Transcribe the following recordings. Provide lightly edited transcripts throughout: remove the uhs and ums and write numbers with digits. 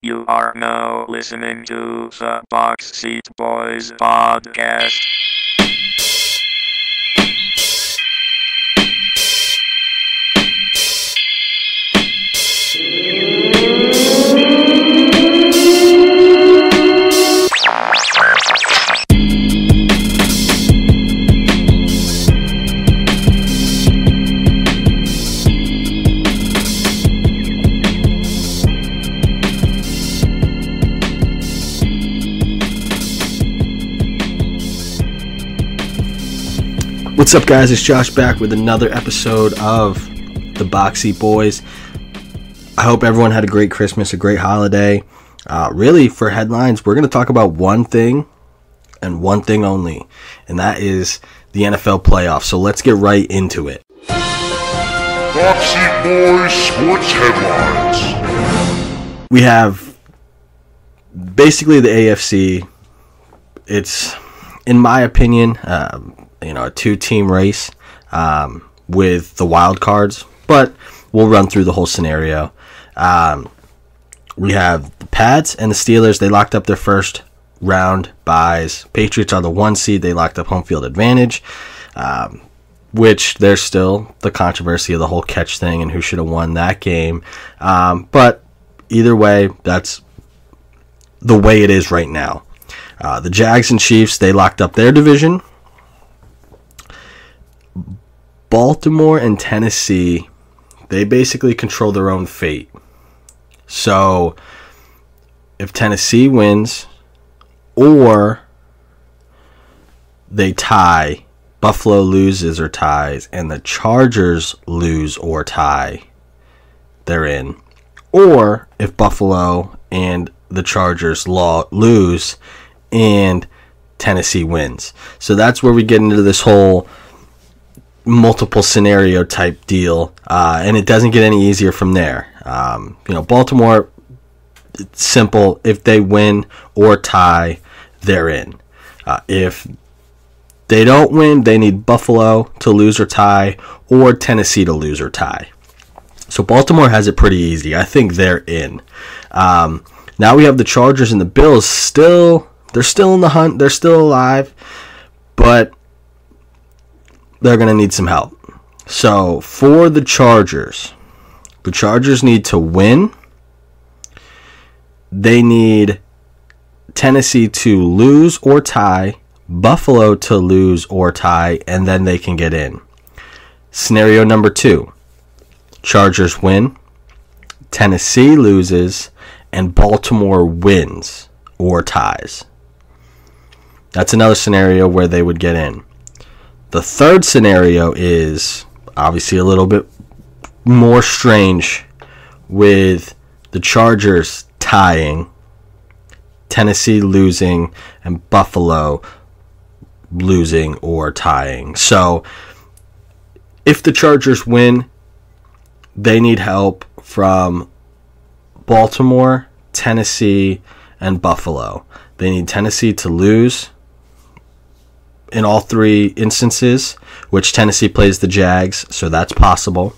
You are now listening to the Box Seat Boys podcast. What's up, guys? It's Josh back with another episode of the Box Seat Boys. I hope everyone had a great Christmas, a great holiday. Really, for headlines, we're going to talk about one thing and one thing only, and that is the NFL playoffs. So let's get right into it. Box Seat Boys Sports Headlines. We have basically the AFC. It's, in my opinion, a two-team race with the wild cards, but we'll run through the whole scenario. We have the Pats and the Steelers. They locked up their first round buys. Patriots are the 1 seed. They locked up home field advantage, which there's still the controversy of the whole catch thing and who should have won that game. But either way, that's the way it is right now. The Jags and Chiefs, they locked up their division. Baltimore and Tennessee, they basically control their own fate. So, if Tennessee wins or they tie, Buffalo loses or ties, and the Chargers lose or tie, they're in. Or if Buffalo and the Chargers lose and Tennessee wins. So that's where we get into this whole multiple scenario type deal, and it doesn't get any easier from there. Baltimore, it's simple. If they win or tie, they're in. If they don't win, they need Buffalo to lose or tie, or Tennessee to lose or tie. So Baltimore has it pretty easy. I think they're in. Now we have the Chargers and the Bills. They're still in the hunt. They're still alive, but they're going to need some help. So for the Chargers need to win. They need Tennessee to lose or tie, Buffalo to lose or tie, and then they can get in. Scenario number 2. Chargers win, Tennessee loses, and Baltimore wins or ties. That's another scenario where they would get in. The third scenario is obviously a little bit more strange, with the Chargers tying, Tennessee losing, and Buffalo losing or tying. So if the Chargers win, they need help from Baltimore, Tennessee, and Buffalo. They need Tennessee to lose in all 3 instances, which Tennessee plays the Jags, so that's possible.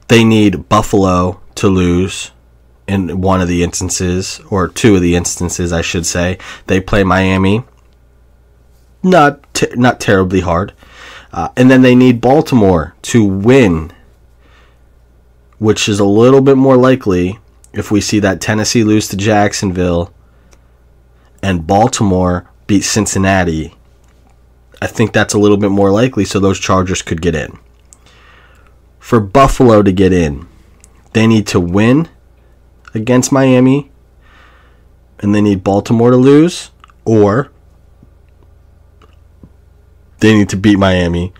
They need Buffalo to lose in one of the instances, or 2 of the instances, I should say. They play Miami. Not terribly hard. And then they need Baltimore to win, which is a little bit more likely if we see that Tennessee lose to Jacksonville and Baltimore beat Cincinnati. I think that's a little bit more likely, so those Chargers could get in. For Buffalo to get in, they need to win against Miami, and they need Baltimore to lose, or they need to beat Miami.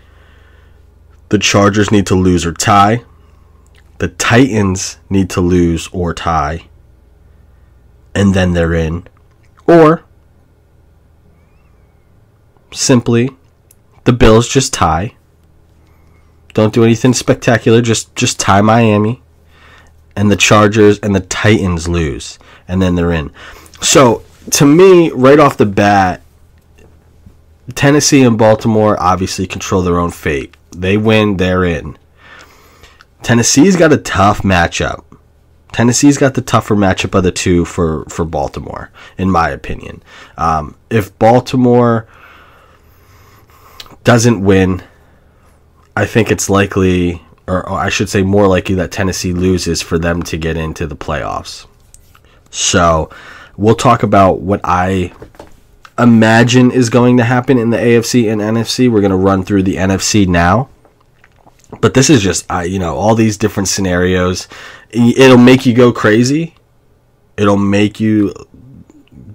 The Chargers need to lose or tie. The Titans need to lose or tie, and then they're in. Or simply, the Bills just tie. Don't do anything spectacular. Just tie Miami. And the Chargers and the Titans lose. And then they're in. So, to me, right off the bat, Tennessee and Baltimore obviously control their own fate. They win, they're in. Tennessee's got a tough matchup. Tennessee's got the tougher matchup of the two for Baltimore, in my opinion. If Baltimore doesn't win, I think it's likely, or I should say more likely, that Tennessee loses for them to get into the playoffs. So we'll talk about what I imagine is going to happen in the AFC and NFC. We're going to run through the NFC now. But this is just, all these different scenarios. It'll make you go crazy. It'll make you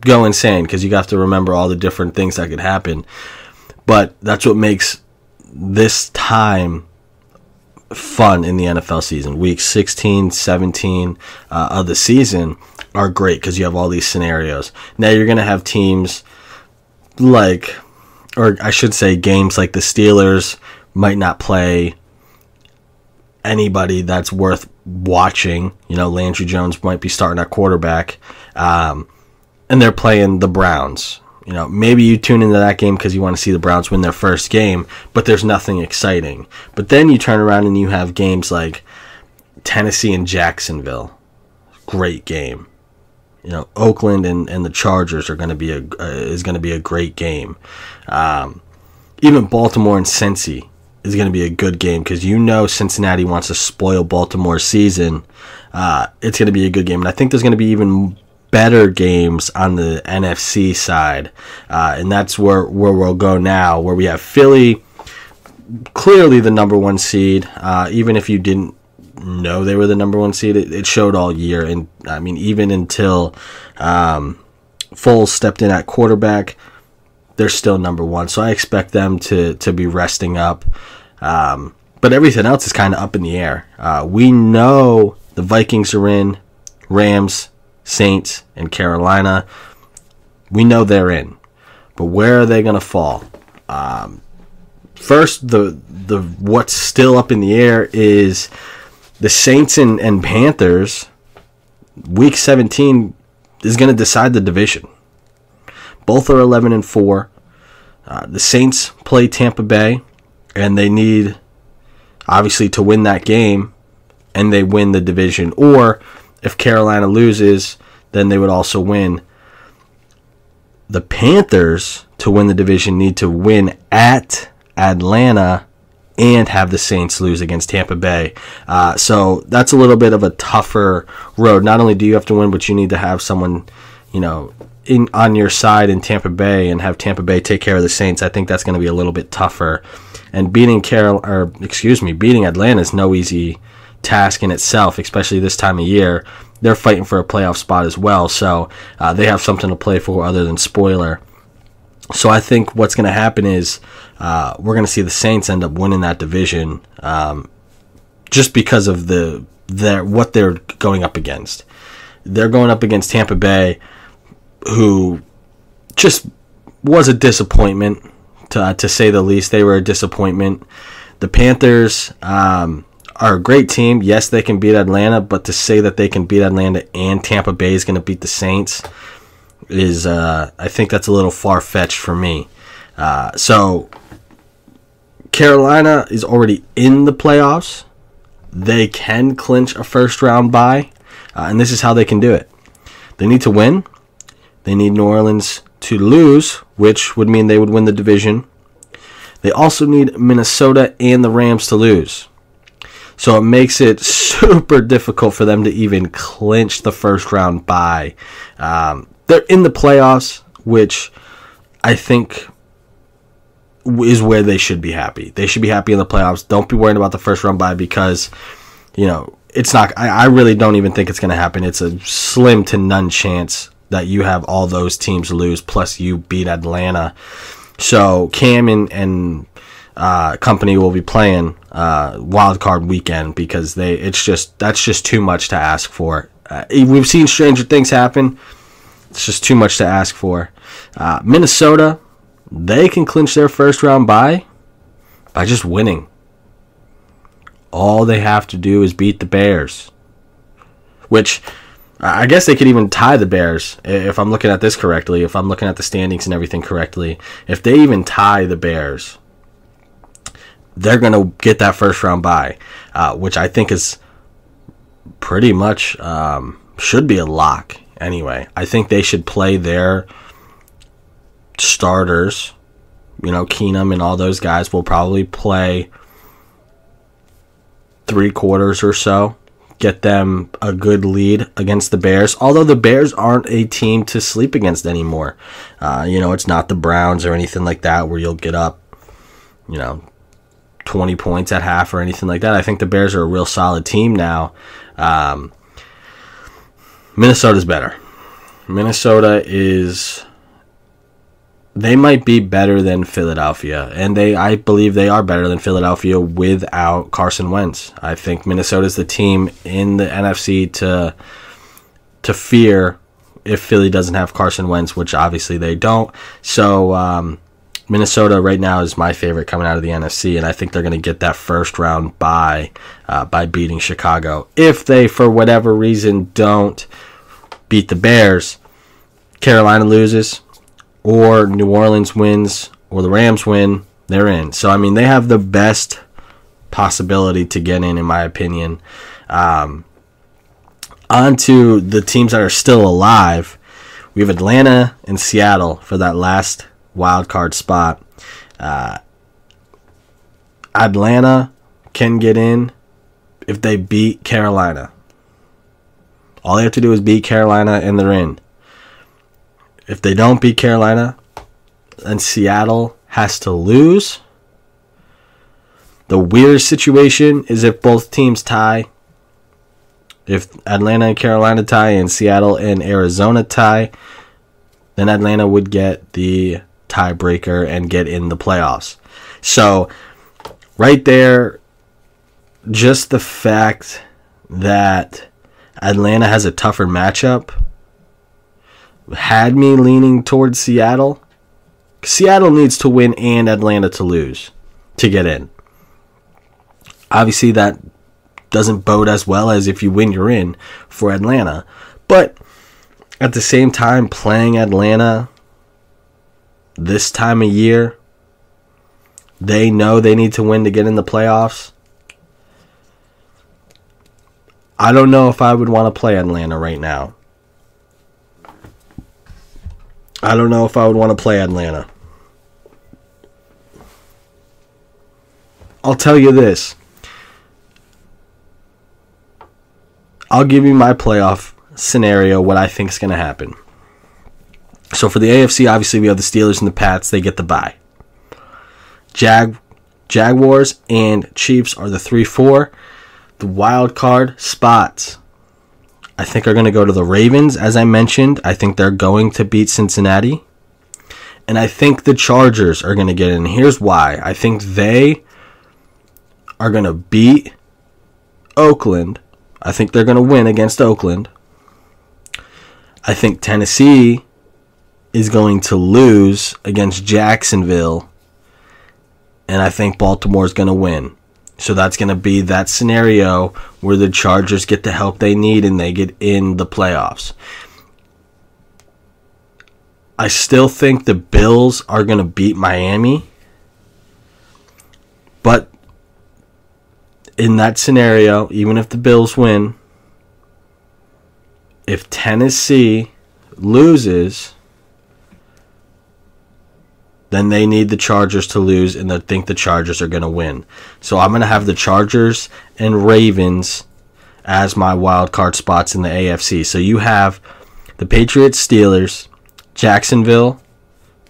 go insane because you have to remember all the different things that could happen. But that's what makes this time fun in the NFL season. Week 16, 17 of the season are great because you have all these scenarios. Now you're going to have teams like, or I should say games like the Steelers might not play anybody that's worth watching. Landry Jones might be starting at quarterback, and they're playing the Browns. Maybe you tune into that game because you want to see the Browns win their first game, but there's nothing exciting. But then you turn around and you have games like Tennessee and Jacksonville. Great game. Oakland and the Chargers are going to be a great game. Even Baltimore and Cincy is going to be a good game because Cincinnati wants to spoil Baltimore's season. It's going to be a good game, and I think there's going to be even better games on the NFC side, and that's where we'll go now, where we have Philly, clearly the number one seed. Even if you didn't know they were the number one seed, it showed all year, and I mean even until Foles stepped in at quarterback, they're still number one. So I expect them to be resting up, but everything else is kind of up in the air. We know the Vikings are in, Rams, Saints, and Carolina. We know they're in, but where are they going to fall? First, the what's still up in the air is the Saints and Panthers. Week 17 is going to decide the division. Both are 11-4. The Saints play Tampa Bay, and they need, obviously, to win that game, and they win the division. Or if Carolina loses, then they would also win. The Panthers, to win the division, need to win at Atlanta and have the Saints lose against Tampa Bay. So that's a little bit of a tougher road. Not only do you have to win, but you need to have someone, on your side in Tampa Bay and have Tampa Bay take care of the Saints. I think that's going to be a little bit tougher. And beating Atlanta is no easy task in itself, especially this time of year. They're fighting for a playoff spot as well, so they have something to play for other than spoiler. So I think what's going to happen is we're going to see the Saints end up winning that division, just because of what they're going up against. They're going up against Tampa Bay, who just was a disappointment, to say the least. They were a disappointment. The Panthers are a great team. Yes, they can beat Atlanta, but to say that they can beat Atlanta and Tampa Bay is going to beat the Saints is, I think that's a little far-fetched for me. So Carolina is already in the playoffs. They can clinch a first-round bye, and this is how they can do it. They need to win. They need New Orleans to lose, which would mean they would win the division. They also need Minnesota and the Rams to lose. So it makes it super difficult for them to even clinch the first round bye. They're in the playoffs, which I think is where they should be happy. They should be happy in the playoffs. Don't be worried about the first round bye because, it's not. I really don't even think it's going to happen. It's a slim to none chance that you have all those teams lose, plus you beat Atlanta. So Cam and company will be playing wild card weekend because that's just too much to ask for. We've seen stranger things happen. It's just too much to ask for. Minnesota, they can clinch their first round bye by just winning. All they have to do is beat the Bears, which I guess they could even tie the Bears if I'm looking at this correctly, if I'm looking at the standings and everything correctly. If they even tie the Bears, they're going to get that first round bye, which I think is pretty much should be a lock anyway. I think they should play their starters. Keenum and all those guys will probably play 3/4 or so. Get them a good lead against the Bears. Although the Bears aren't a team to sleep against anymore. It's not the Browns or anything like that where you'll get up, 20 points at half or anything like that. I think the Bears are a real solid team now. Minnesota's better. They might be better than Philadelphia, and I believe they are better than Philadelphia without Carson Wentz. I think Minnesota's the team in the NFC to fear if Philly doesn't have Carson Wentz, which obviously they don't. So Minnesota right now is my favorite coming out of the NFC, and I think they're going to get that first round bye by beating Chicago. If they, for whatever reason, don't beat the Bears, Carolina loses, or New Orleans wins, or the Rams win, they're in. So, they have the best possibility to get in my opinion. On to the teams that are still alive. We have Atlanta and Seattle for that last wild card spot. Atlanta can get in if they beat Carolina. All they have to do is beat Carolina and they're in. If they don't beat Carolina, then Seattle has to lose. The weird situation is if both teams tie. If Atlanta and Carolina tie and Seattle and Arizona tie, then Atlanta would get the tiebreaker and get in the playoffs. So, right there, just the fact that Atlanta has a tougher matchup had me leaning towards Seattle. Seattle needs to win and Atlanta to lose to get in. Obviously, that doesn't bode as well as if you win, you're in for Atlanta. But at the same time, playing Atlanta this time of year, they know they need to win to get in the playoffs. I don't know if I would want to play Atlanta right now. I don't know if I would want to play Atlanta. I'll tell you this. I'll give you my playoff scenario, what I think is going to happen. So for the AFC, obviously we have the Steelers and the Pats. They get the bye. Jaguars and Chiefs are the 3-4. The wild card spots, I think, are going to go to the Ravens. As I mentioned, I think they're going to beat Cincinnati. And I think the Chargers are going to get in. Here's why. I think they are going to beat Oakland. I think they're going to win against Oakland. I think Tennessee is going to lose against Jacksonville. And I think Baltimore is going to win. So that's going to be that scenario where the Chargers get the help they need and they get in the playoffs. I still think the Bills are going to beat Miami. But in that scenario, even if the Bills win, if Tennessee loses, then they need the Chargers to lose, and they think the Chargers are going to win. So I'm going to have the Chargers and Ravens as my wild card spots in the AFC. So you have the Patriots, Steelers, Jacksonville,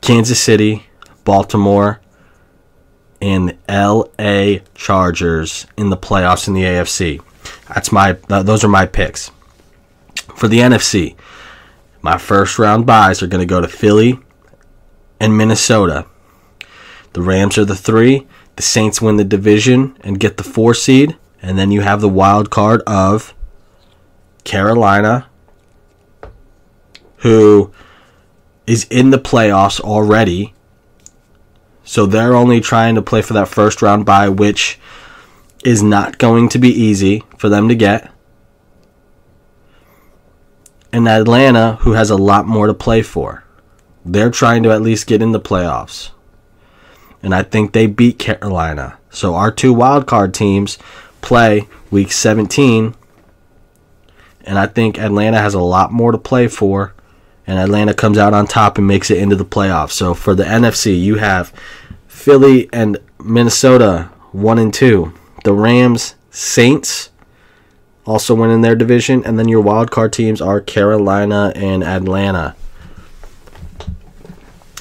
Kansas City, Baltimore, and the LA Chargers in the playoffs in the AFC. Those are my picks. For the NFC, my first round buys are going to go to Philly and Minnesota. The Rams are the 3. The Saints win the division and get the 4 seed. And then you have the wild card of Carolina, who is in the playoffs already. So they're only trying to play for that first round bye, which is not going to be easy for them to get. And Atlanta, who has a lot more to play for. They're trying to at least get in the playoffs. And I think they beat Carolina. So our 2 wild card teams play week 17 And I think Atlanta has a lot more to play for. And Atlanta comes out on top and makes it into the playoffs. So for the NFC, you have Philly and Minnesota 1 and 2. The Rams, Saints also winning their division. And then your wild card teams are Carolina and Atlanta.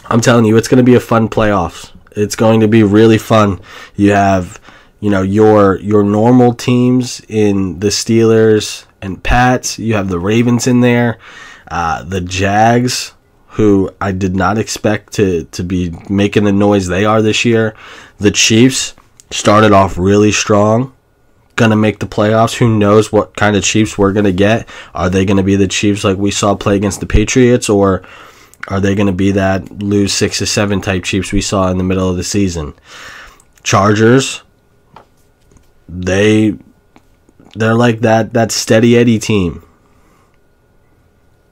I'm telling you, it's going to be a fun playoffs. It's going to be really fun. You have, your normal teams in the Steelers and Pats. You have the Ravens in there. The Jags, who I did not expect to be making the noise they are this year. The Chiefs started off really strong. Going to make the playoffs. Who knows what kind of Chiefs we're going to get? Are they going to be the Chiefs like we saw play against the Patriots, or are they going to be that lose 6-7 type Chiefs we saw in the middle of the season? Chargers, they're like that steady Eddie team.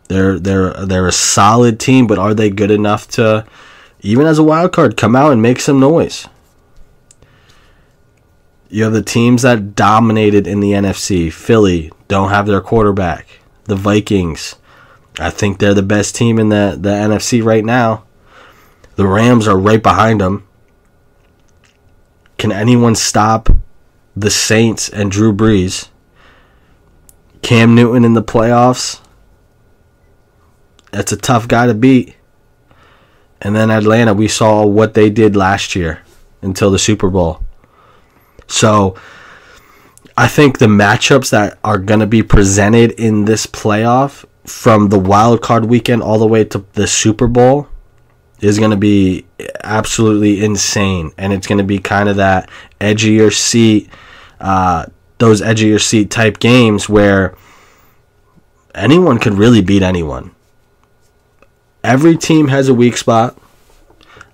They're a solid team, but are they good enough to, even as a wild card, come out and make some noise? You have the teams that dominated in the NFC. Philly don't have their quarterback. The Vikings, I think they're the best team in the NFC right now. The Rams are right behind them. Can anyone stop the Saints and Drew Brees? Cam Newton in the playoffs, that's a tough guy to beat. And then Atlanta, we saw what they did last year until the Super Bowl. So I think the matchups that are going to be presented in this playoff from the wild card weekend all the way to the Super Bowl is going to be absolutely insane. And it's going to be kind of that edge of your seat, those edge of your seat type games where anyone could really beat anyone. Every team has a weak spot.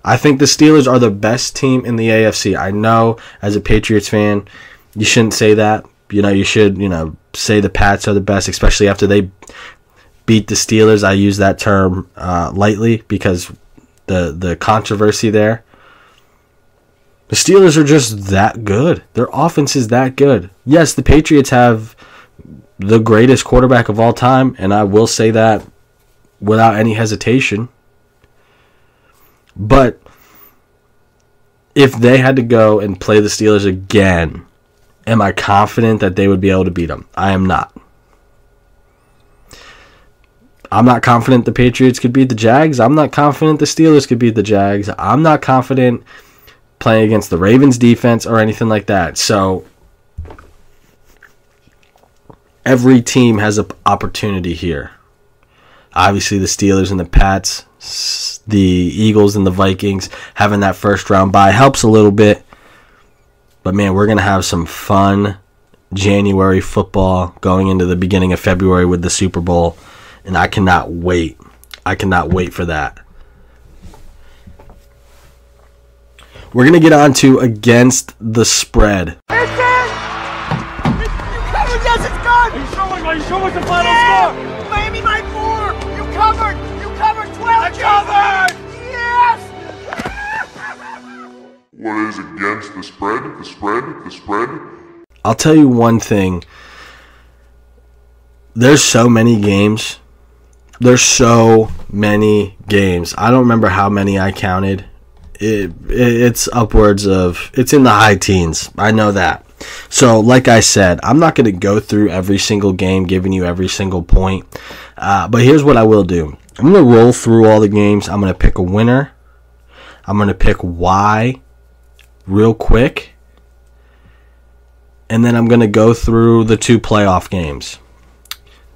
I think the Steelers are the best team in the AFC. I know as a Patriots fan, you shouldn't say that. You should, say the Pats are the best, especially after they beat the Steelers. I use that term lightly because the controversy there. The Steelers are just that good. Their offense is that good. Yes, the Patriots have the greatest quarterback of all time, and I will say that without any hesitation. But if they had to go and play the Steelers again, am I confident that they would be able to beat them? I am not. I'm not confident the Patriots could beat the Jags. I'm not confident the Steelers could beat the Jags. I'm not confident playing against the Ravens defense or anything like that. So every team has an opportunity here. Obviously, the Steelers and the Pats, the Eagles and the Vikings, having that first round bye helps a little bit. But, man, we're going to have some fun January football going into the beginning of February with the Super Bowl. And I cannot wait. I cannot wait for that. We're going to get on to against the spread. It's in! You covered, yes, it's gone! Are you sure what's the final score? Miami by 4! You covered! 12! I covered! Yes! What is against the spread? The spread? I'll tell you one thing. There's so many games. I don't remember how many I counted. It's upwards of, it's in the high teens. I know that. So, like I said, I'm not going to go through every single game, giving you every single point. But here's what I will do. I'm going to roll through all the games. I'm going to pick a winner. I'm going to pick why real quick. And then I'm going to go through the 2 playoff games.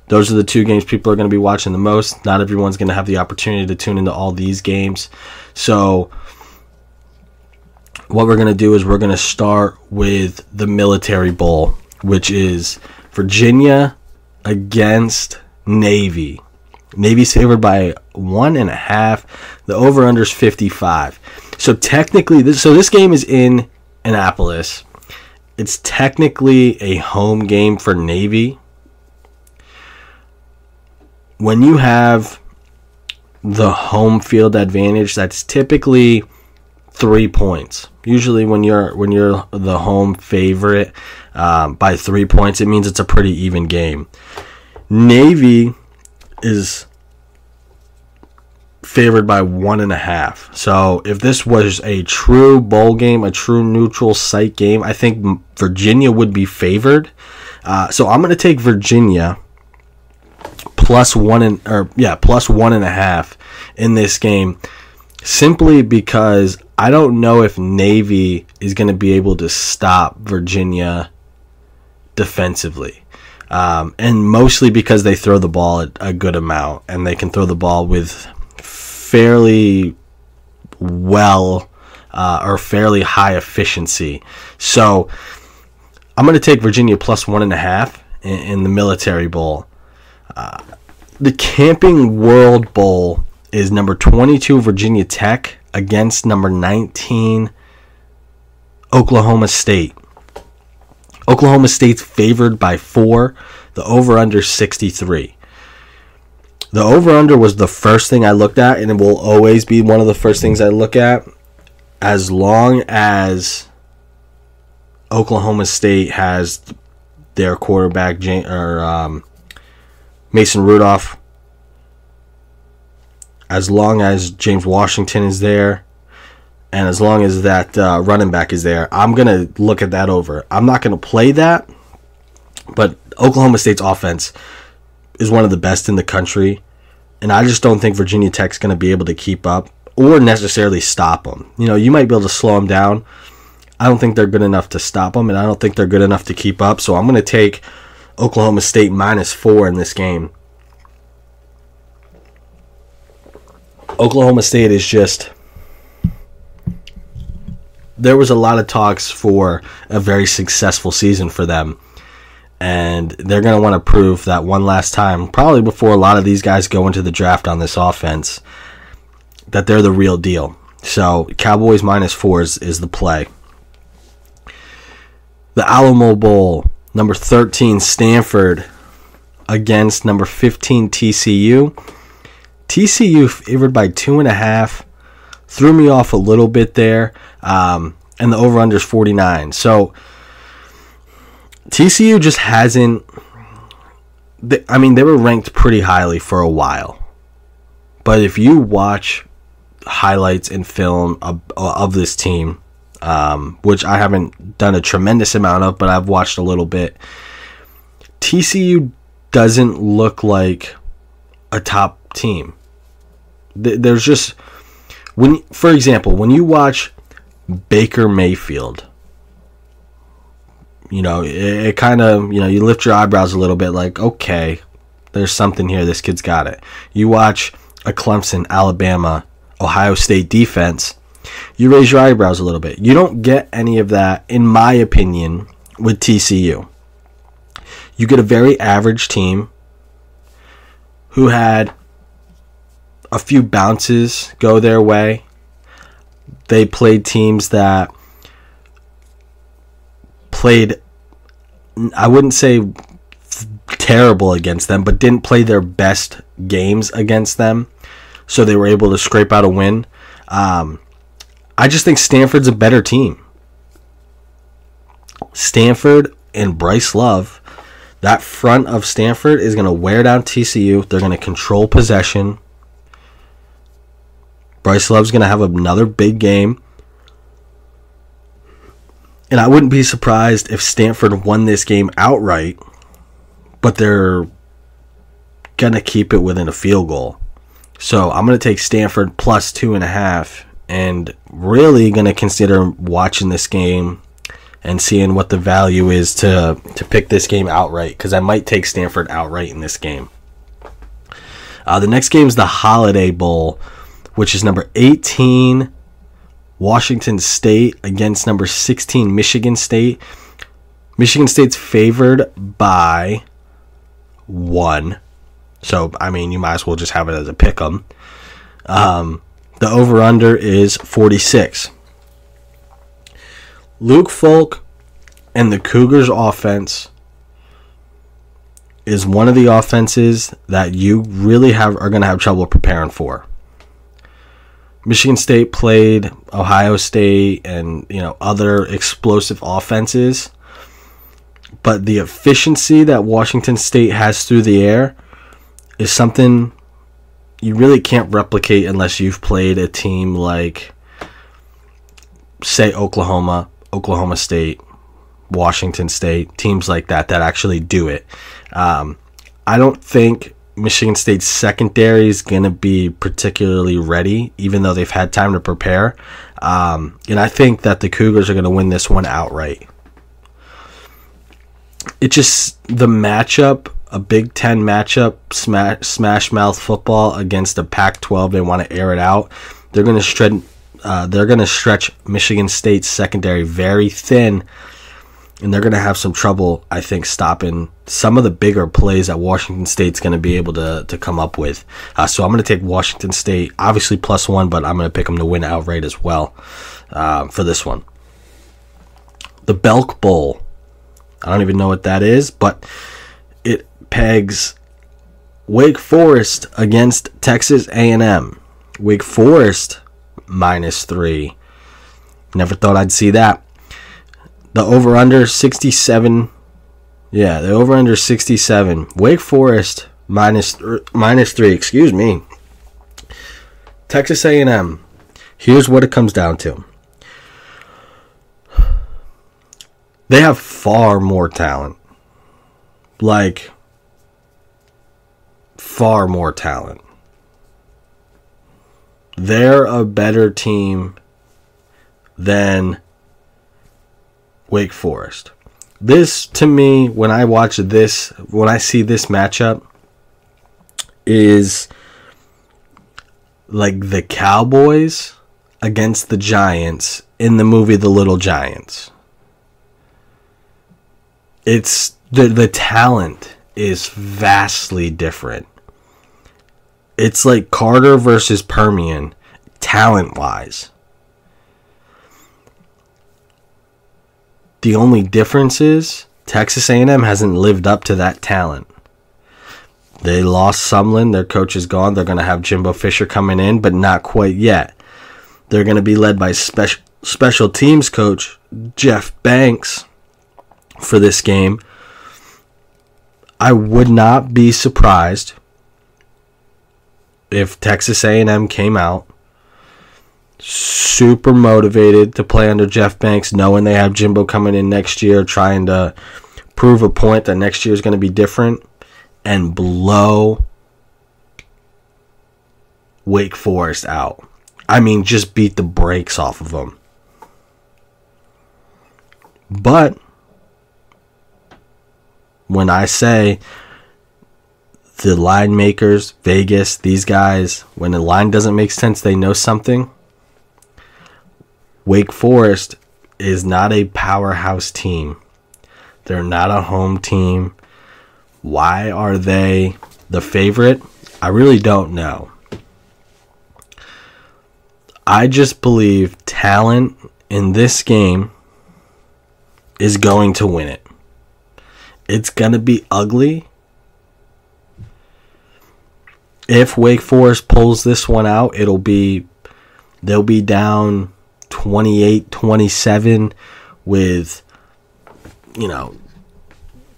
Those are the 2 games people are going to be watching the most. Not everyone's going to have the opportunity to tune into all these games. So what we're going to do is we're going to start with the Military Bowl, which is Virginia against Navy. Navy's favored by 1.5. The over-under is 55. So technically, this game is in Annapolis. It's technically a home game for Navy. When you have the home field advantage, that's typically 3 points. Usually when you're the home favorite by 3 points, it means it's a pretty even game. Navy is favored by 1.5. So if this was a true bowl game, a true neutral site game, I think Virginia would be favored. So I'm going to take Virginia plus 1.5 in this game, simply because I don't know if Navy is going to be able to stop Virginia defensively. And mostly because they throw the ball a good amount, and they can throw the ball with fairly well or fairly high efficiency. So I'm going to take Virginia plus 1.5 in the Military Bowl. The Camping World Bowl is number 22 Virginia Tech against number 19 Oklahoma State. Oklahoma State's favored by 4. The over-under 63. The over-under was the first thing I looked at, and it will always be one of the first things I look at, as long as Oklahoma State has their quarterback Mason Rudolph, as long as James Washington is there, and as long as that running back is there. I'm going to look at that over. I'm not going to play that, but Oklahoma State's offense is one of the best in the country, and I just don't think Virginia Tech's going to be able to keep up or necessarily stop them. You know, you might be able to slow them down. I don't think they're good enough to stop them, and I don't think they're good enough to keep up, so I'm going to take Oklahoma State minus 4 in this game. Oklahoma State is just... There was a lot of talks for a very successful season for them, and they're going to want to prove that one last time, probably before a lot of these guys go into the draft on this offense, that they're the real deal. So Cowboys minus 4 is the play. The Alamo Bowl, number 13 Stanford against number 15 TCU. TCU favored by 2.5. Threw me off a little bit there. And the over-under is 49. So TCU just hasn't... they were ranked pretty highly for a while. But if you watch highlights and film of this team, which I haven't done a tremendous amount of, but I've watched a little bit, TCU doesn't look like a top team. There's just... for example, when you watch Baker Mayfield, you know, it kind of, you know, you lift your eyebrows a little bit like, okay, there's something here. This kid's got it. You watch a Clemson, Alabama, Ohio State defense, you raise your eyebrows a little bit. You don't get any of that, in my opinion, with TCU. You get a very average team who had a few bounces go their way. They played teams that played, I wouldn't say terrible against them, but didn't play their best games against them. So they were able to scrape out a win. I just think Stanford's a better team. Stanford and Bryce Love, that front of Stanford is going to wear down TCU. They're going to control possession. Bryce Love's going to have another big game. And I wouldn't be surprised if Stanford won this game outright, but they're going to keep it within a field goal. So I'm going to take Stanford plus 2.5 and really going to consider watching this game and seeing what the value is to pick this game outright, because I might take Stanford outright in this game. The next game is the Holiday Bowl, which is number 18 Washington State against number 16 Michigan State. Michigan State's favored by 1. So, I mean, you might as well just have it as a pick 'em. The over-under is 46. Luke Falk and the Cougars offense is one of the offenses that you really are going to have trouble preparing for. Michigan State played Ohio State and, you know, other explosive offenses. But the efficiency that Washington State has through the air is something you really can't replicate unless you've played a team like, say, Oklahoma State, Washington State, teams like that actually do it. I don't think Michigan State's secondary is going to be particularly ready, even though they've had time to prepare. And I think that the Cougars are going to win this one outright. It just, the matchup, a Big Ten matchup, smash mouth football against a Pac-12. They want to air it out. They're going to stretch Michigan State's secondary very thin, and they're going to have some trouble, I think, stopping some of the bigger plays that Washington State's going to be able to come up with. So I'm going to take Washington State, obviously +1, but I'm going to pick them to win outright as well for this one. The Belk Bowl. I don't even know what that is, but it pegs Wake Forest against Texas A&M. Wake Forest -3. Never thought I'd see that. The over-under 67. Yeah, the over-under 67. Wake Forest -3. Excuse me. Texas A&M. Here's what it comes down to. They have far more talent. Like, far more talent. They're a better team than Wake Forest. This, to me, when I watch this, when I see this matchup, is like the Cowboys against the Giants in the movie The Little Giants. It's the talent is vastly different. It's like Carter versus Permian, talent-wise. The only difference is Texas A&M hasn't lived up to that talent. They lost Sumlin. Their coach is gone. They're going to have Jimbo Fisher coming in, but not quite yet. They're going to be led by special teams coach Jeff Banks for this game. I would not be surprised if Texas A&M came out super motivated to play under Jeff Banks, knowing they have Jimbo coming in next year, trying to prove a point that next year is going to be different, and blow Wake Forest out. I mean, just beat the brakes off of them. But when I say the line makers, Vegas, these guys, when the line doesn't make sense, they know something. Wake Forest is not a powerhouse team. They're not a home team. Why are they the favorite? I really don't know. I just believe talent in this game is going to win it. It's going to be ugly. If Wake Forest pulls this one out, they'll be down 28-27 with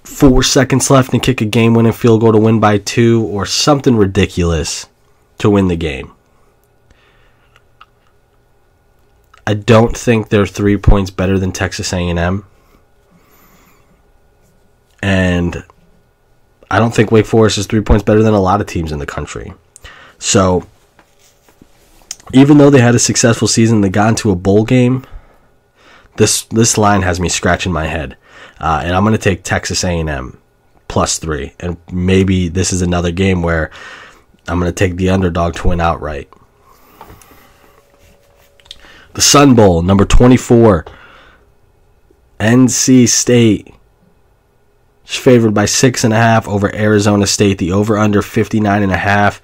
4 seconds left and kick a game-winning field goal to win by 2 or something ridiculous to win the game. I don't think they're 3 points better than Texas A&M. And I don't think Wake Forest is 3 points better than a lot of teams in the country. So, even though they had a successful season, they got into a bowl game, this line has me scratching my head. And I'm going to take Texas A&M +3. And maybe this is another game where I'm going to take the underdog to win outright. The Sun Bowl, number 24. NC State is favored by 6.5 over Arizona State. The over-under 59.5.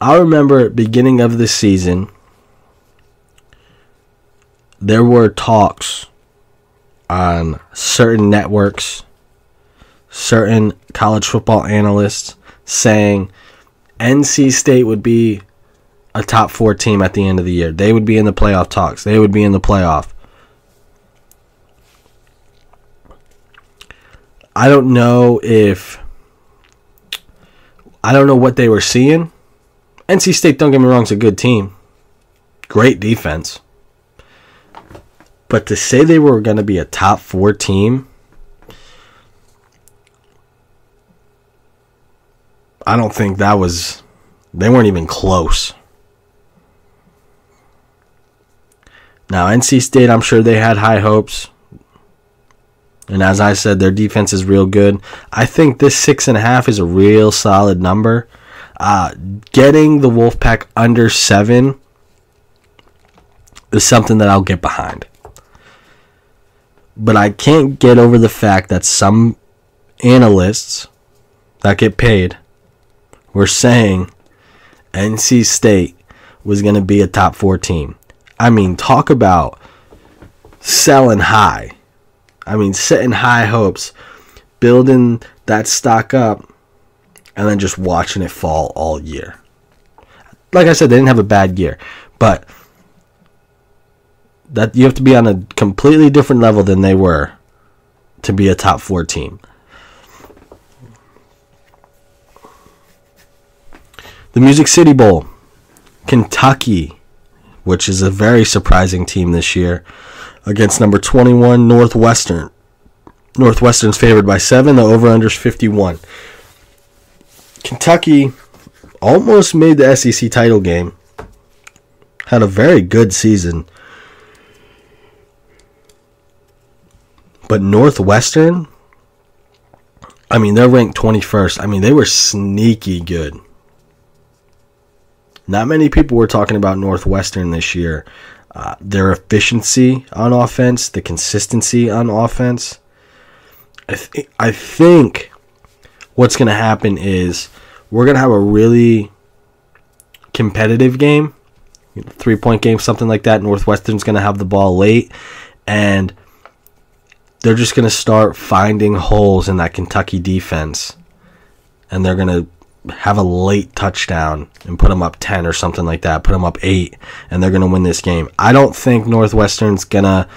I remember at the beginning of the season, there were talks on certain networks, certain college football analysts saying NC State would be a top 4 team at the end of the year. They would be in the playoff talks. They would be in the playoff. I don't know what they were seeing. NC State, don't get me wrong, is a good team. Great defense. But to say they were going to be a top 4 team, I don't think they weren't even close. Now, NC State, I'm sure they had high hopes. And as I said, their defense is real good. I think this 6.5 is a real solid number. Getting the Wolfpack under 7 is something that I'll get behind. But I can't get over the fact that some analysts that get paid were saying NC State was going to be a top 4 team. I mean, talk about selling high. I mean, setting high hopes, building that stock up, and then just watching it fall all year. Like I said, they didn't have a bad year, but that you have to be on a completely different level than they were to be a top 4 team. The Music City Bowl, Kentucky, which is a very surprising team this year, against number 21 Northwestern. Northwestern's favored by 7. The over-under is 51. Kentucky almost made the SEC title game. Had a very good season. But Northwestern, I mean, they're ranked 21st. I mean, they were sneaky good. Not many people were talking about Northwestern this year. Their efficiency on offense, the consistency on offense. I think what's going to happen is we're going to have a really competitive game, 3-point game, something like that. Northwestern's going to have the ball late, and they're just going to start finding holes in that Kentucky defense, and they're going to have a late touchdown and put them up 10 or something like that, put them up 8, and they're going to win this game. I don't think Northwestern's going to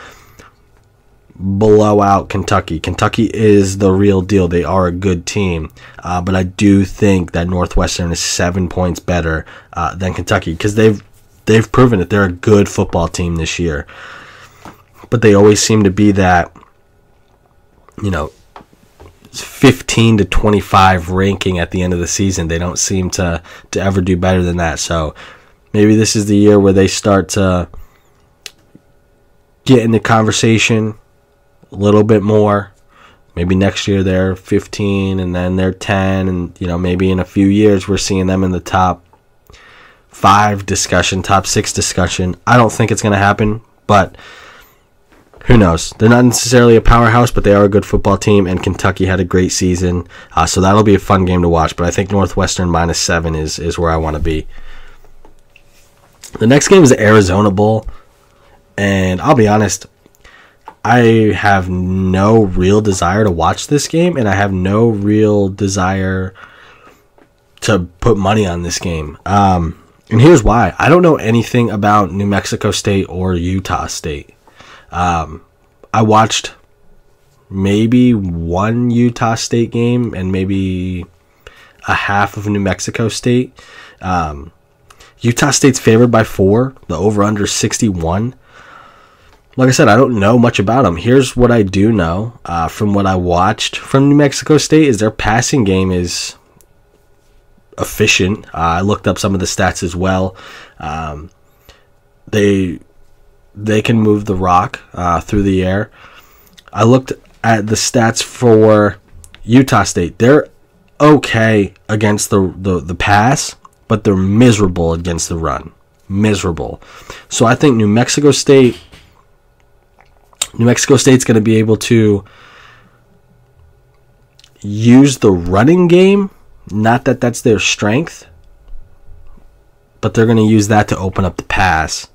blow out Kentucky. Kentucky is the real deal. They are a good team, but I do think that Northwestern is 7 points better than Kentucky because they've proven it. They're a good football team this year, but they always seem to be that, 15 to 25 ranking at the end of the season. They don't seem to ever do better than that. So maybe this is the year where they start to get in the conversation a little bit more. Maybe next year they're 15 and then they're 10, and maybe in a few years we're seeing them in the top 5 discussion, top 6 discussion. I don't think it's going to happen, but who knows? They're not necessarily a powerhouse, but they are a good football team, and Kentucky had a great season. So that'll be a fun game to watch, but I think Northwestern -7 is where I want to be. The next game is the Arizona Bowl, and I'll be honest, I have no real desire to watch this game, and I have no real desire to put money on this game. And here's why. I don't know anything about New Mexico State or Utah State. I watched maybe one Utah State game and maybe a half of New Mexico State. Utah State's favored by 4. The over-under 61. Like I said, I don't know much about them. Here's what I do know from what I watched from New Mexico State is their passing game is efficient. I looked up some of the stats as well. They can move the rock through the air. I looked at the stats for Utah State. They're okay against the pass, but they're miserable against the run. Miserable. So I think New Mexico State's going to be able to use the running game. Not that that's their strength, but they're going to use that to open up the pass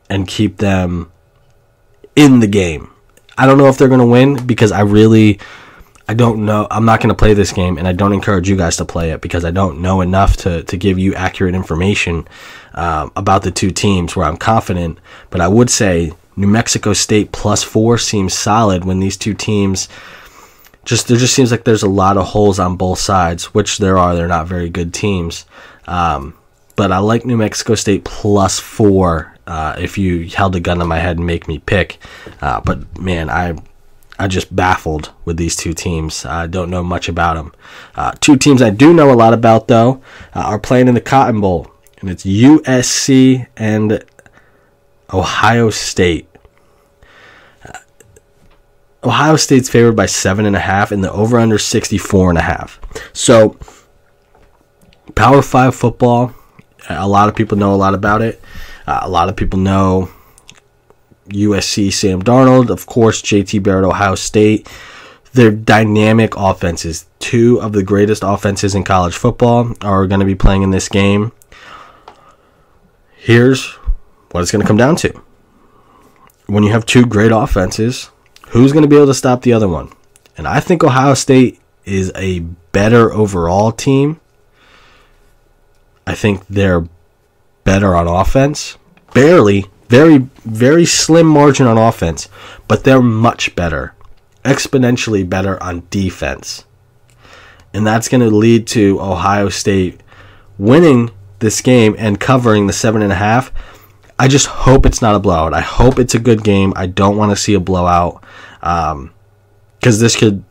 and keep them in the game. I don't know if they're going to win because I don't know. I'm not going to play this game, and I don't encourage you guys to play it because I don't know enough to give you accurate information about the two teams where I'm confident. But I would say New Mexico State +4 seems solid when these two teams there just seems like there's a lot of holes on both sides, which there are. They're not very good teams. But I like New Mexico State +4 if you held a gun to my head and make me pick. But, man, I just baffled with these two teams. I don't know much about them. Two teams I do know a lot about, though, are playing in the Cotton Bowl. And it's USC and Ohio State. Ohio State's favored by 7.5, and the over-under 64.5. So, Power 5 football, a lot of people know a lot about it. A lot of people know USC, Sam Darnold, of course, JT Barrett, Ohio State. They're dynamic offenses. Two of the greatest offenses in college football are going to be playing in this game. Here's what it's going to come down to. When you have two great offenses, who's going to be able to stop the other one? And I think Ohio State is a better overall team. I think they're better on offense. Barely. Very, very slim margin on offense. But they're much better. Exponentially better on defense. And that's going to lead to Ohio State winning this game and covering the 7.5. I just hope it's not a blowout. I hope it's a good game. I don't want to see a blowout. Because this could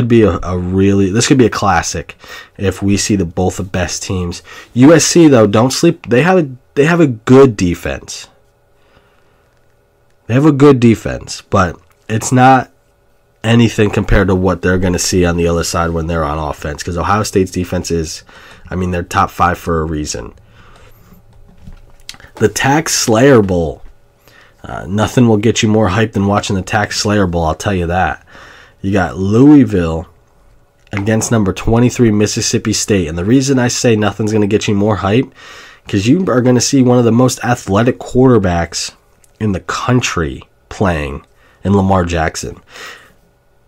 be a classic if we see both the best teams. USC though, don't sleep. They have a good defense. They have a good defense, but it's not anything compared to what they're going to see on the other side when they're on offense. Because Ohio State's defense they're top 5 for a reason. The Tax Slayer Bowl. Nothing will get you more hyped than watching the Tax Slayer Bowl, I'll tell you that. You got Louisville against number 23 Mississippi State. And the reason I say nothing's going to get you more hype, because you are going to see one of the most athletic quarterbacks in the country playing in Lamar Jackson.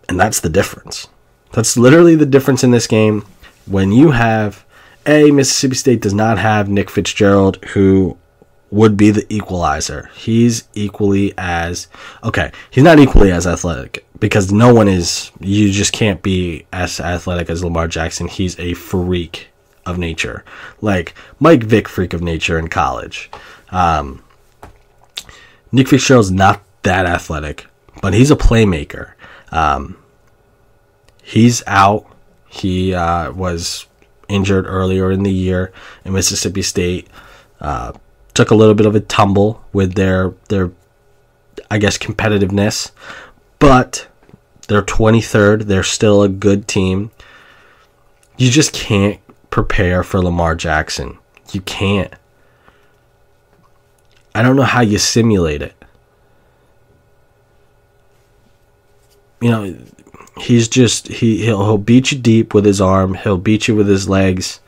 And that's the difference. That's literally the difference in this game. When you have, Mississippi State does not have Nick Fitzgerald, who would be the equalizer. He's equally as, he's not equally as athletic, because no one is, you just can't be as athletic as Lamar Jackson. He's a freak of nature. Like Mike Vick, freak of nature in college. Nick Fitzgerald's not that athletic, but he's a playmaker. He's out. He was injured earlier in the year, and Mississippi State took a little bit of a tumble with their competitiveness, but they're 23rd. They're still a good team. You just can't prepare for Lamar Jackson. You can't. I don't know how you simulate it. He's just he'll beat you deep with his arm. He'll beat you with his legs.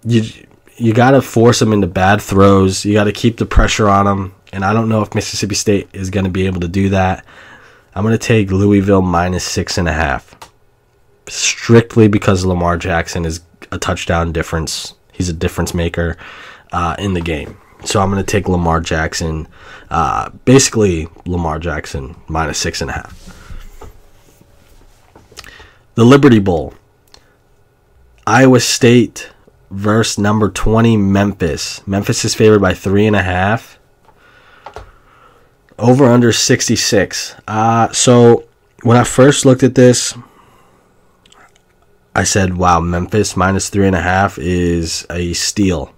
You got to force him into bad throws. You got to keep the pressure on him. And I don't know if Mississippi State is going to be able to do that. I'm going to take Louisville -6.5. Strictly because Lamar Jackson is a touchdown difference. He's a difference maker in the game. So I'm going to take Lamar Jackson. Basically, Lamar Jackson -6.5. The Liberty Bowl. Iowa State versus number 20 Memphis. Memphis is favored by 3.5. Over under 66. So when I first looked at this, I said, wow, Memphis -3.5 is a steal.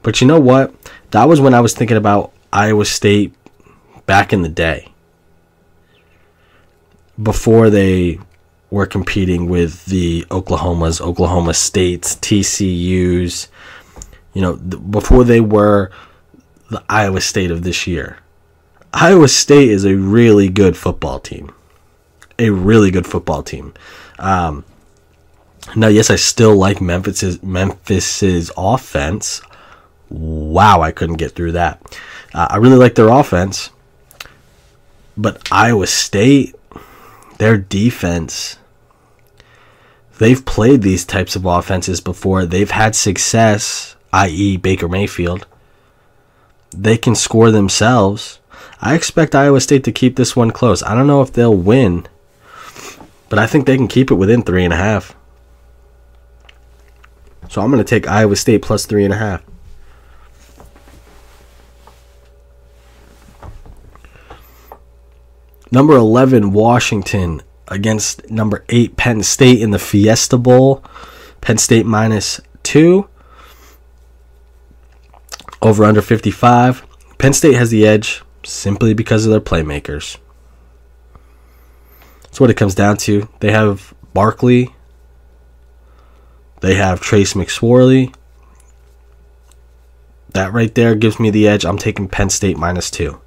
But you know what? That was when I was thinking about Iowa State back in the day. Before they were competing with the Oklahomas, Oklahoma States, TCUs. Before they were the Iowa State of this year. Iowa State is a really good football team. A really good football team. Now, yes, I still like Memphis's offense. Wow, I couldn't get through that. I really like their offense. But Iowa State, their defense, they've played these types of offenses before. They've had success, i.e. Baker Mayfield. They can score themselves. I expect Iowa State to keep this one close. I don't know if they'll win, But I think they can keep it within 3.5. So I'm going to take Iowa State plus 3.5. Number 11, Washington against number 8, Penn State in the Fiesta Bowl. Penn State -2. Over under 55. Penn State has the edge simply because of their playmakers. That's what it comes down to. They have Barkley. They have Trace McSorley. That right there gives me the edge. I'm taking Penn State -2.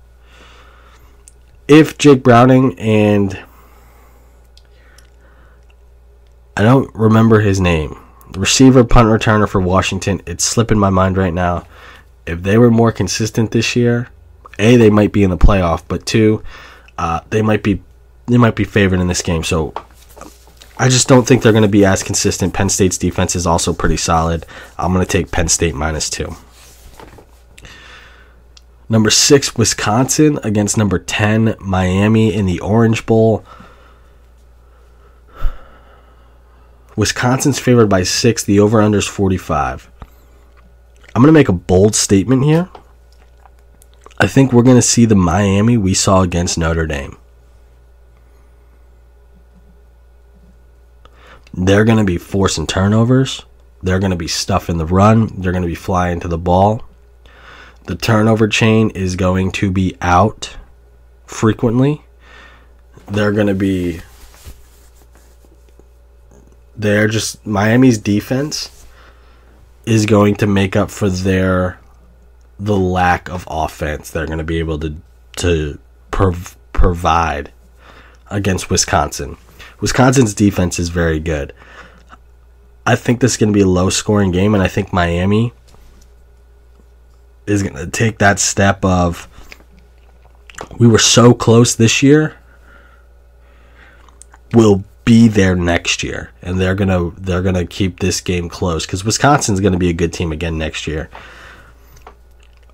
If Jake Browning and I don't remember his name, the receiver, punt returner for Washington, it's slipping my mind right now. If they were more consistent this year, A, they might be in the playoff, but 2, they might be favored in this game. So I just don't think they're going to be as consistent. Penn State's defense is also pretty solid. I'm going to take Penn State -2. Number 6, Wisconsin against number 10, Miami in the Orange Bowl. Wisconsin's favored by 6. The over-under is 45. I'm going to make a bold statement here. I think we're going to see the Miami we saw against Notre Dame. They're going to be forcing turnovers. They're going to be stuffing the run. They're going to be flying to the ball. The turnover chain is going to be out frequently. Miami's defense is going to make up for the lack of offense they're going to be able to provide against Wisconsin. Wisconsin's defense is very good. I think this is going to be a low-scoring game, and I think Miami is going to take that step of, we were so close this year, we'll be there next year, and they're gonna keep this game close because Wisconsin's going to be a good team again next year.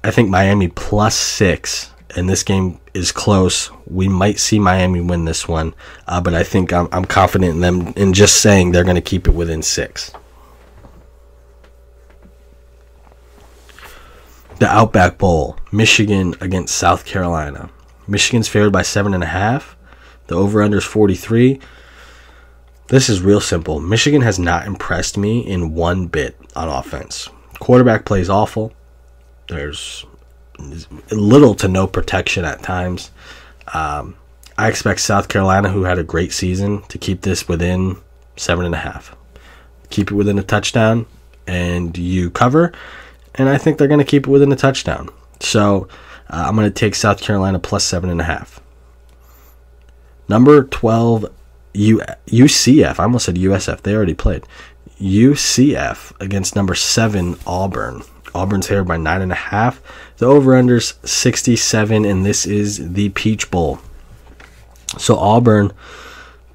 I think Miami +6, and this game is close. We might see Miami win this one, but I think I'm confident in them in just saying they're going to keep it within 6. The Outback Bowl, Michigan against South Carolina. Michigan's favored by 7.5. The over-under is 43. This is real simple. Michigan has not impressed me in one bit on offense. Quarterback plays awful. There's little to no protection at times. I expect South Carolina, who had a great season, to keep this within 7.5. Keep it within a touchdown, and you cover. And I think they're going to keep it within a touchdown. So I'm going to take South Carolina +7.5. Number 12, UCF. I almost said USF. They already played. UCF against number 7, Auburn. Auburn's favored by 9.5. The over-under's 67, and this is the Peach Bowl. So Auburn,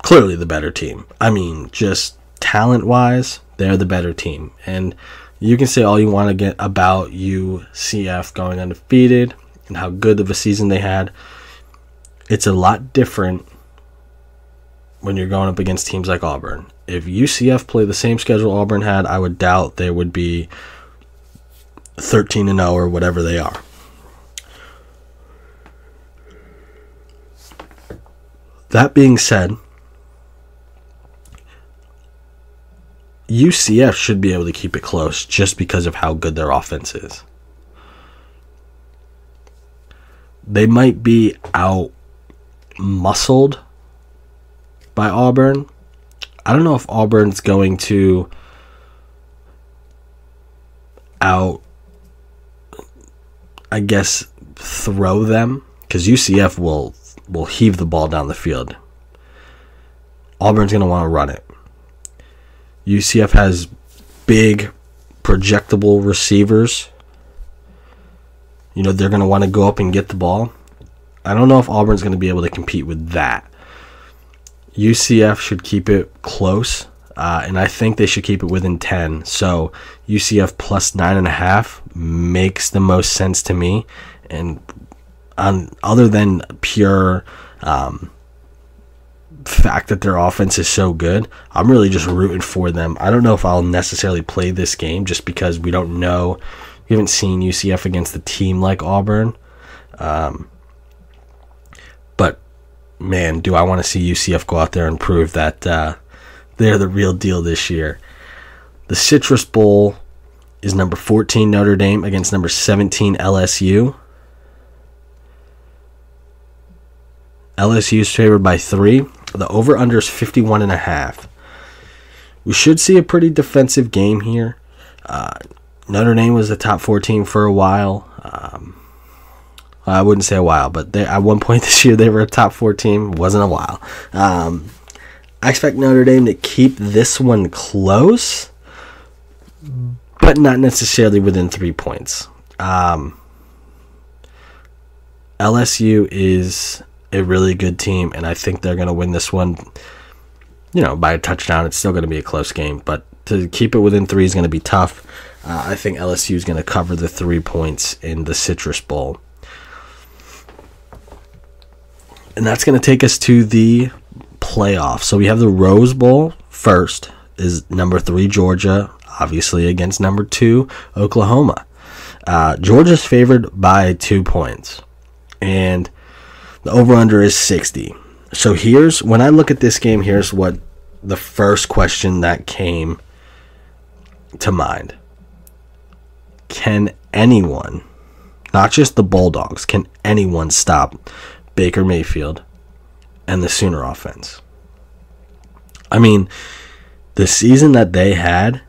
clearly the better team. I mean, just talent-wise, they're the better team. And you can say all you want to get about UCF going undefeated and how good of a season they had. It's a lot different when you're going up against teams like Auburn. If UCF played the same schedule Auburn had, I would doubt they would be 13-0 or whatever they are. That being said, UCF should be able to keep it close just because of how good their offense is. They might be out-muscled by Auburn. I don't know if Auburn's going to throw them, because UCF will heave the ball down the field. Auburn's going to want to run it. UCF has big, projectable receivers. You know, they're going to want to go up and get the ball. I don't know if Auburn's going to be able to compete with that. UCF should keep it close, and I think they should keep it within 10. So UCF +9.5 makes the most sense to me. And other than pure fact that their offense is so good, I'm really just rooting for them. I don't know if I'll necessarily play this game just because we don't know. We haven't seen UCF against a team like Auburn. But, man, do I want to see UCF go out there and prove that they're the real deal this year. The Citrus Bowl is number 14 Notre Dame against number 17 LSU. LSU is favored by 3. The over-under is 51.5. We should see a pretty defensive game here. Notre Dame was a top 4 team for a while. I wouldn't say a while, but at one point this year they were a top 4 team. It wasn't a while. I expect Notre Dame to keep this one close, but not necessarily within 3 points. LSU is a really good team, and I think they're going to win this one, by a touchdown. It's still going to be a close game, but to keep it within 3 is going to be tough. I think LSU is going to cover the 3 points in the Citrus Bowl. And that's going to take us to the playoffs. So we have the Rose Bowl first, is number 3 Georgia, obviously against number 2 Oklahoma. Georgia's favored by 2 points, and the over-under is 60. So when I look at this game, here's what the first question that came to mind. Can anyone, not just the Bulldogs, can anyone stop Baker Mayfield and the Sooner offense? I mean, the season that they had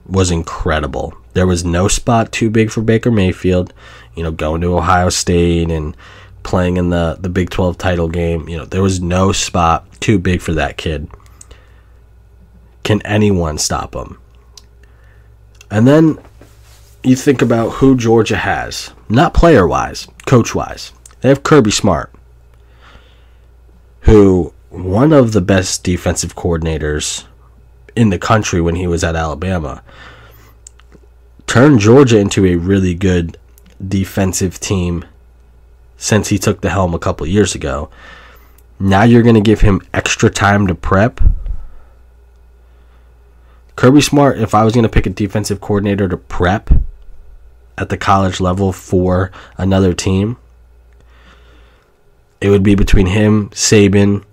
was incredible. There was no spot too big for Baker Mayfield, going to Ohio State and playing in the Big 12 title game. There was no spot too big for that kid. Can anyone stop him? And then you think about who Georgia has, not player-wise, coach-wise. They have Kirby Smart, who one of the best defensive coordinators in the country when he was at Alabama, turned Georgia into a really good defensive team since he took the helm a couple years ago. Now you're going to give him extra time to prep. Kirby Smart, if I was going to pick a defensive coordinator to prep at the college level for another team, it would be between him, Saban,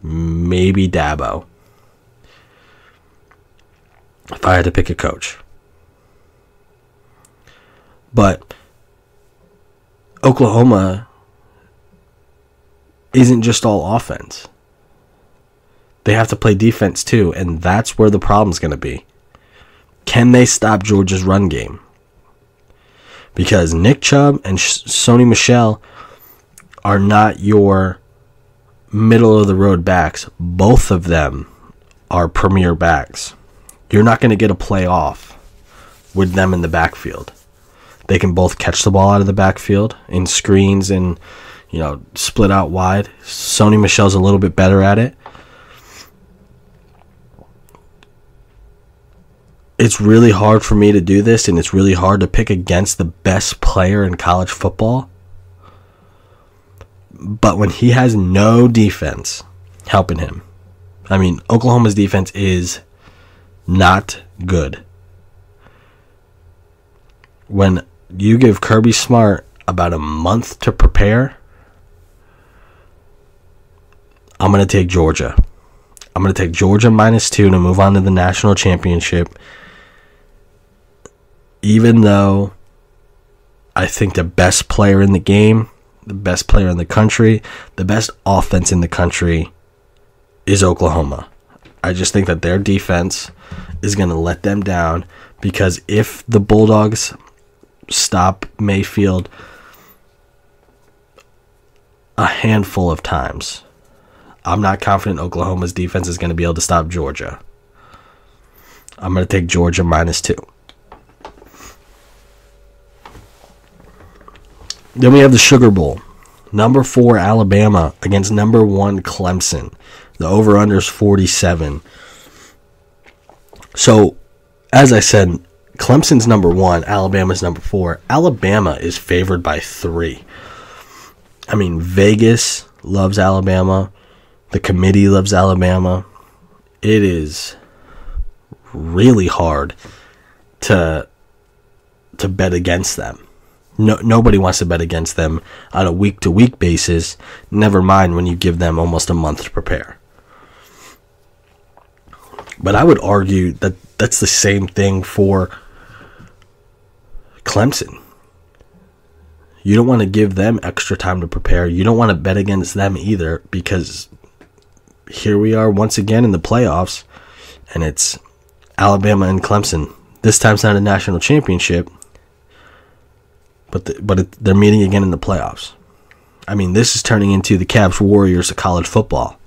maybe Dabo, if I had to pick a coach. But Oklahoma isn't just all offense. They have to play defense too, and that's where the problem's going to be. Can they stop Georgia's run game? Because Nick Chubb and Sony Michel are not your middle-of-the-road backs. Both of them are premier backs. You're not going to get a play off with them in the backfield. They can both catch the ball out of the backfield in screens and, split out wide. Sony Michel's a little bit better at it. It's really hard for me to do this, and it's really hard to pick against the best player in college football. But when he has no defense helping him, I mean, Oklahoma's defense is not good. When you give Kirby Smart about a month to prepare, I'm going to take Georgia. I'm going to take Georgia -2 to move on to the national championship. Even though I think the best player in the game, the best player in the country, the best offense in the country is Oklahoma. I just think that their defense is going to let them down, because if the Bulldogs stop Mayfield a handful of times, I'm not confident Oklahoma's defense is going to be able to stop Georgia. I'm going to take Georgia -2. Then we have the Sugar Bowl. Number 4 Alabama against number 1 Clemson. The over-under is 47. So, as I said, Clemson's number 1, Alabama's number 4. Alabama is favored by 3. I mean, Vegas loves Alabama. The committee loves Alabama. It is really hard to bet against them. Nobody wants to bet against them on a week-to-week basis, never mind when you give them almost a month to prepare. But I would argue that that's the same thing for Clemson. You don't want to give them extra time to prepare. You don't want to bet against them either, because here we are once again in the playoffs, and it's Alabama and Clemson. This time it's not a national championship, but they're meeting again in the playoffs. I mean, this is turning into the Cavs Warriors of college football.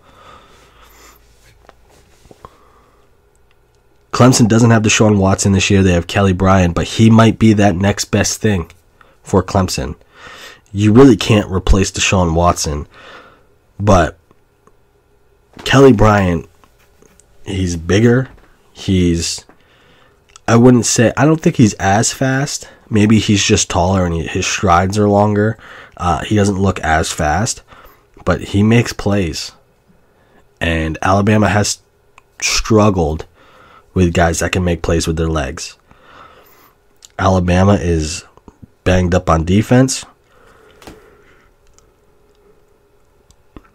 Clemson doesn't have Deshaun Watson this year. They have Kelly Bryant, but he might be that next best thing for Clemson. You really can't replace Deshaun Watson, but Kelly Bryant, he's bigger. I don't think he's as fast. Maybe he's just taller and his strides are longer. He doesn't look as fast, but he makes plays. And Alabama has struggled with guys that can make plays with their legs. Alabama is banged up on defense.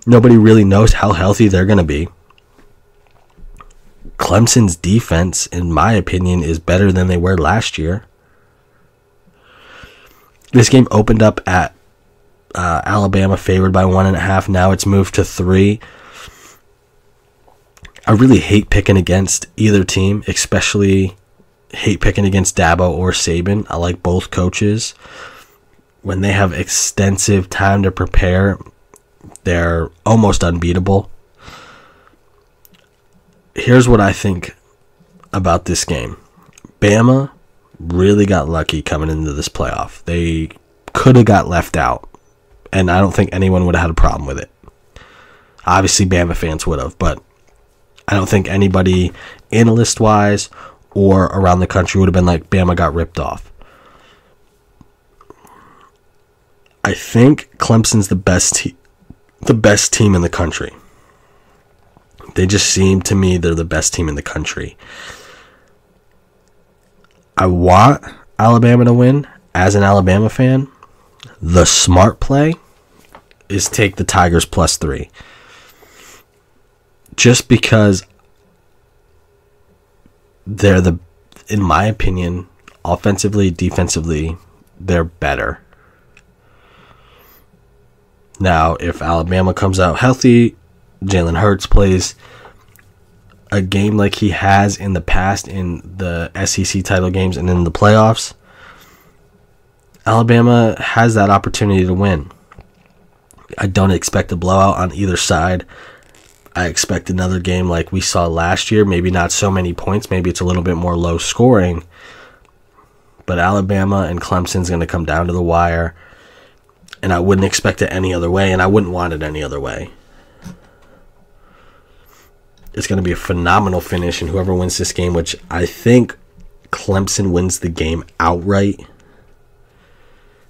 Nobody really knows how healthy they're going to be. Clemson's defense, in my opinion, is better than they were last year. This game opened up at Alabama favored by 1.5. Now it's moved to 3. I really hate picking against either team, especially hate picking against Dabo or Saban. I like both coaches. When they have extensive time to prepare, they're almost unbeatable. Here's what I think about this game. Bama really got lucky coming into this playoff. They could have got left out, and I don't think anyone would have had a problem with it. Obviously, Bama fans would have, but I don't think anybody, analyst-wise or around the country, would have been like, Bama got ripped off. I think Clemson's the best team in the country. They just seem to me they're the best team in the country. I want Alabama to win as an Alabama fan. The smart play is take the Tigers +3. Just because they're in my opinion, offensively, defensively, they're better. Now, if Alabama comes out healthy, Jalen Hurts plays a game like he has in the past in the SEC title games and in the playoffs, Alabama has that opportunity to win. I don't expect a blowout on either side. I expect another game like we saw last year. Maybe not so many points. Maybe it's a little bit more low scoring. But Alabama and Clemson's going to come down to the wire. And I wouldn't expect it any other way. And I wouldn't want it any other way. It's going to be a phenomenal finish. And whoever wins this game, which I think Clemson wins the game outright.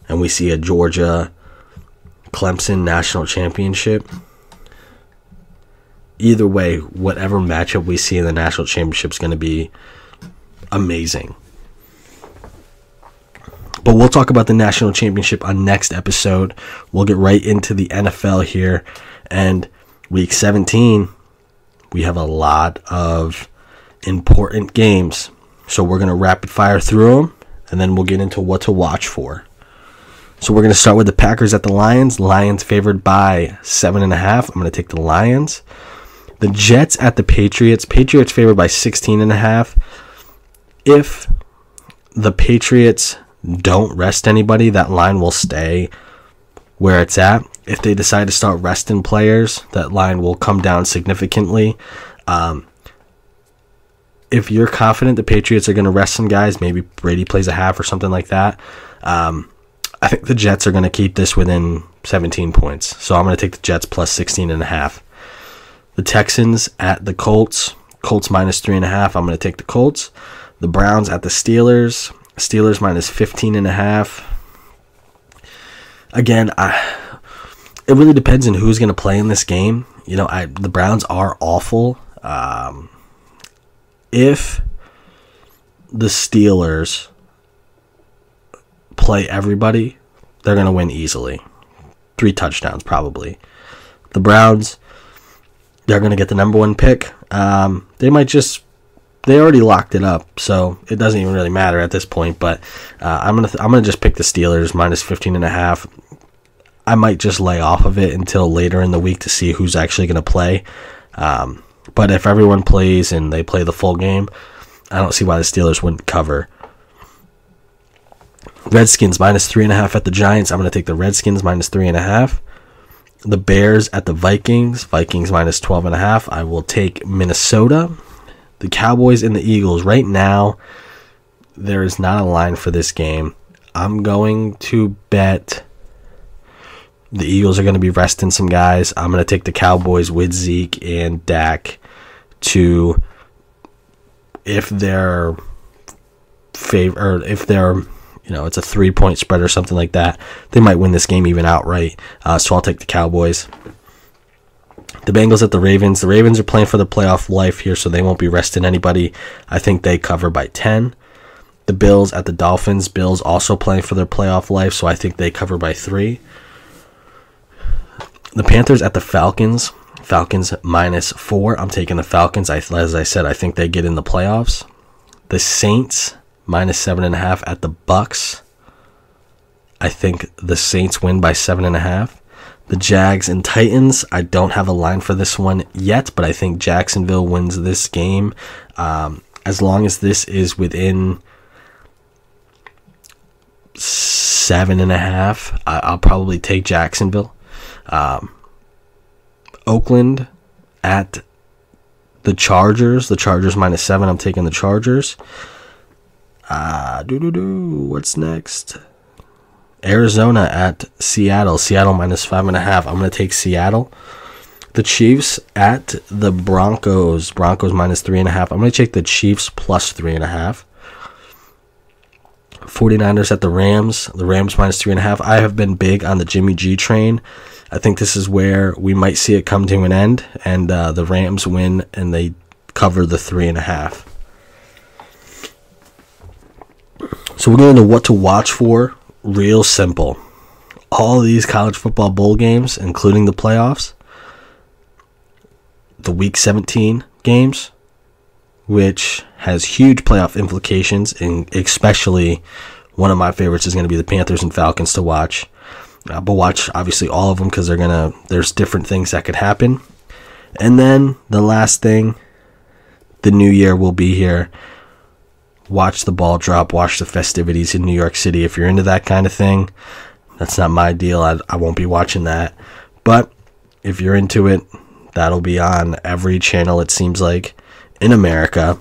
And we see a Georgia-Clemson national championship. Either way, whatever matchup we see in the national championship is going to be amazing. But we'll talk about the national championship on next episode. We'll get right into the NFL here. And week 17, we have a lot of important games. So we're going to rapid fire through them, and then we'll get into what to watch for. So we're going to start with the Packers at the Lions. Lions favored by 7.5. I'm going to take the Lions. The Jets at the Patriots. Patriots favored by 16.5. If the Patriots don't rest anybody, that line will stay where it's at. If they decide to start resting players, that line will come down significantly. If you're confident the Patriots are going to rest some guys, maybe Brady plays a half or something like that, I think the Jets are going to keep this within 17 points. So I'm going to take the Jets plus 16.5. The Texans at the Colts. Colts minus 3.5. I'm going to take the Colts. The Browns at the Steelers. Steelers minus 15.5. Again, it really depends on who's going to play in this game. You know, the Browns are awful. If the Steelers play everybody, they're going to win easily. 3 touchdowns, probably. The Browns, they're going to get the number 1 pick. They already locked it up, so it doesn't even really matter at this point. But I'm gonna just pick the Steelers minus 15.5. I might just lay off of it until later in the week to see who's actually going to play. But if everyone plays and they play the full game, I don't see why the Steelers wouldn't cover. Redskins minus 3.5 at the Giants. I'm going to take the Redskins minus 3.5. The Bears at the Vikings. Vikings minus 12.5. I will take Minnesota. The Cowboys and the Eagles. Right now, there is not a line for this game. I'm going to bet the Eagles are going to be resting some guys. I'm going to take the Cowboys with Zeke and Dak to, if they're it's a 3-point spread or something like that, they might win this game even outright. So I'll take the Cowboys. The Bengals at the Ravens. The Ravens are playing for the playoff life here, so they won't be resting anybody. I think they cover by 10. The Bills at the Dolphins. Bills also playing for their playoff life, so I think they cover by 3. The Panthers at the Falcons. Falcons minus 4. I'm taking the Falcons. As I said, I think they get in the playoffs. The Saints minus 7.5 at the Bucks. I think the Saints win by 7.5. The Jags and Titans. I don't have a line for this one yet, but I think Jacksonville wins this game. As long as this is within 7.5, I'll probably take Jacksonville. Oakland at the Chargers. The Chargers minus 7. I'm taking the Chargers. What's next? Arizona at Seattle. Seattle minus 5.5. I'm going to take Seattle. The Chiefs at the Broncos. Broncos minus 3.5. I'm going to take the Chiefs plus 3.5. 49ers at the Rams. The Rams minus 3.5. I have been big on the Jimmy G train. I think this is where we might see it come to an end, and the Rams win and they cover the 3.5. So we're going to what to watch for. Real simple. All of these college football bowl games, including the playoffs, the Week 17 games, which has huge playoff implications, and especially one of my favorites is going to be the Panthers and Falcons to watch. But watch obviously all of them because there's different things that could happen. And then the last thing, the new year will be here. Watch the ball drop, watch the festivities in New York City. If you're into that kind of thing, that's not my deal. I won't be watching that. But if you're into it, that'll be on every channel, it seems like, in America.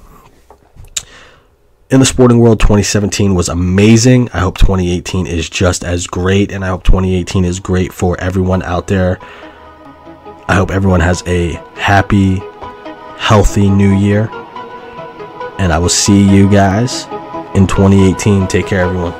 In the sporting world, 2017 was amazing. I hope 2018 is just as great, and I hope 2018 is great for everyone out there. I hope everyone has a happy, healthy new year. And I will see you guys in 2018. Take care, everyone.